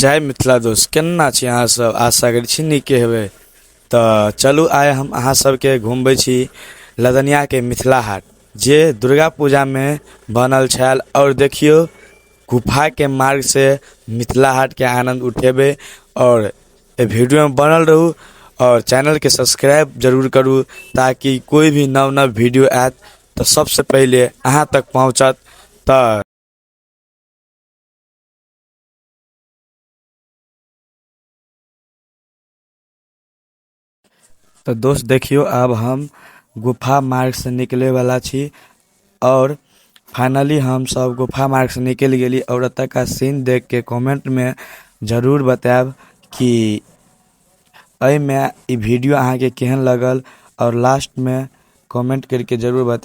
जय मिथिला दोस्त, केना छी अहाँ सब? आशा करै छी नीके हेबै। तऽ चलू आइ हम अहाँ सबके घुमबै छी लदनिया के मिथिला हाट, जे दुर्गा पूजा में बनल छल। और देखियो गुफा के मार्ग से मिथिला हाट के आनंद उठेबै। और वीडियो में बनल रहू और चैनल के सब्सक्राइब जरूर करू, ताकि कोई भी नव नव वीडियो आयत तो सबसे पहले अहाँ तक पहुँचत। तऽ दोस्त देखियो, अब हम गुफा मार्ग से निकले वाला छी। और फाइनली हम सब गुफा मार्ग से निकल गेली। और एतऽ का सीन देख के कमेंट में जरूर बताएब कि एहि में वीडियो अहाँ के केहन लगल। और लास्ट में कमेंट करके जरूर बताएब।